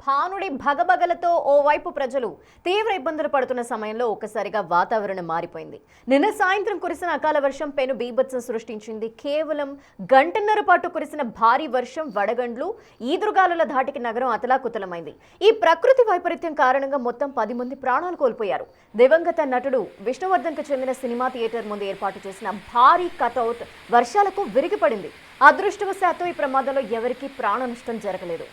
భానుడి భగభగలతో ఓవైపు ప్రజలు తీవ్ర ఇబ్బందులు పడుతున్న సమయంలో ఒక్కసారిగా వాతావరణం మారిపోయింది. నిన్న సాయంత్రం కురిసిన అకాల వర్షం పెను బీభత్సం సృష్టించింది. కేవలం గంటన్నర పాటు కురిసిన భారీ వర్షం, వడగండ్లు, ఈదురుగాలుల ధాటికి నగరం అతలాకుతలమైంది. ఈ ప్రకృతి వైపరీత్యం కారణంగా మొత్తం 10 మంది ప్రాణాలు కోల్పోయారు. దివంగత నటుడు విష్ణువర్ధన్కు చెందిన సినిమా థియేటర్ ముందు ఏర్పాటు చేసిన భారీ కటౌట్ వర్షాలకు విరిగిపడింది. అదృష్టవశాత్తు ఈ ప్రమాదంలో ఎవరికీ ప్రాణ నష్టం జరగలేదు.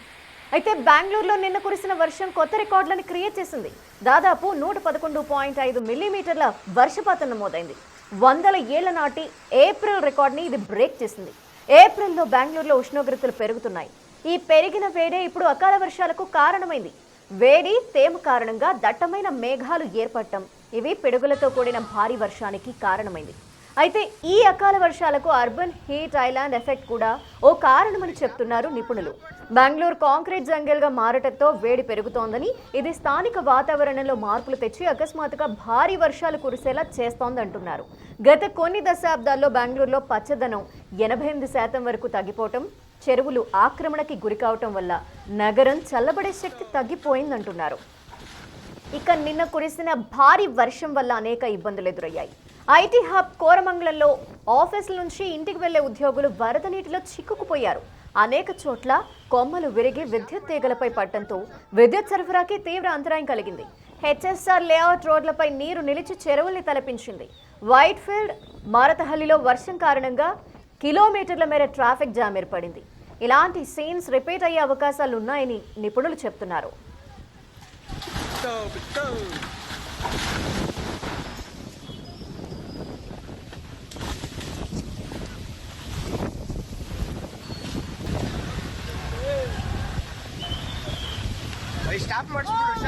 అయితే బెంగళూరులో నిన్న కురిసిన వర్షం కొత్త రికార్డులను క్రియేట్ చేసింది. దాదాపు 111.5 మిల్లీమీటర్ల వర్షపాతం నమోదైంది. 100 ఏళ్ల నాటి ఏప్రిల్ రికార్డుని ఇది బ్రేక్ చేసింది. ఏప్రిల్లో బెంగళూరులో ఉష్ణోగ్రతలు పెరుగుతున్నాయి. ఈ పెరిగిన వేడే ఇప్పుడు అకాల వర్షాలకు కారణమైంది. వేడి, తేమ కారణంగా దట్టమైన మేఘాలు ఏర్పడటం, ఇవి పిడుగులతో కూడిన భారీ వర్షానికి కారణమైంది. అయితే ఈ అకాల వర్షాలకు అర్బన్ హీట్ ఐలాండ్ ఎఫెక్ట్ కూడా ఓ కారణమని చెప్తున్నారు నిపుణులు. బెంగళూరు కాంక్రీట్ జంగల్గా మారటంతో వేడి పెరుగుతోందని, ఇది స్థానిక వాతావరణంలో మార్పులు తెచ్చి అకస్మాత్తుగా భారీ వర్షాలు కురిసేలా చేస్తోందంటున్నారు. గత కొన్ని దశాబ్దాల్లో బెంగళూరులో పచ్చదనం 88% వరకు తగ్గిపోవటం, చెరువులు ఆక్రమణకి గురికావటం వల్ల నగరం చల్లబడే శక్తి తగ్గిపోయిందంటున్నారు. ఇక నిన్న కురిసిన భారీ వర్షం వల్ల అనేక ఇబ్బందులు ఎదురయ్యాయి. ఐటీ హబ్ కోరమంగళంలో ఆఫీసుల నుంచి ఇంటికి వెళ్లే ఉద్యోగులు వరద నీటిలో చిక్కుకుపోయారు. అనేక చోట్ల కొమ్మలు విరిగి విద్యుత్ తీగలపై పడటంతో విద్యుత్ సరఫరాకి తీవ్ర అంతరాయం కలిగింది. హెచ్ఎస్ఆర్ లేఅవుట్ రోడ్లపై నీరు నిలిచి చెరువుల్ని తలపించింది. వైట్ ఫీల్డ్, మారతహల్లిలో వర్షం కారణంగా కిలోమీటర్ల మేర ట్రాఫిక్ జామ్ ఏర్పడింది. ఇలాంటి సీన్స్ రిపీట్ అయ్యే అవకాశాలు ఉన్నాయని నిపుణులు చెప్తున్నారు. ಸ್ಟಾಪ್ ಮಾಡಿಸ್ಬಿಡು,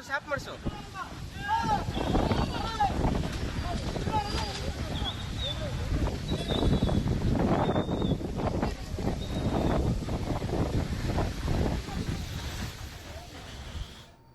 ಸ್ಟಾಪ್ ಮಾಡಿಸು.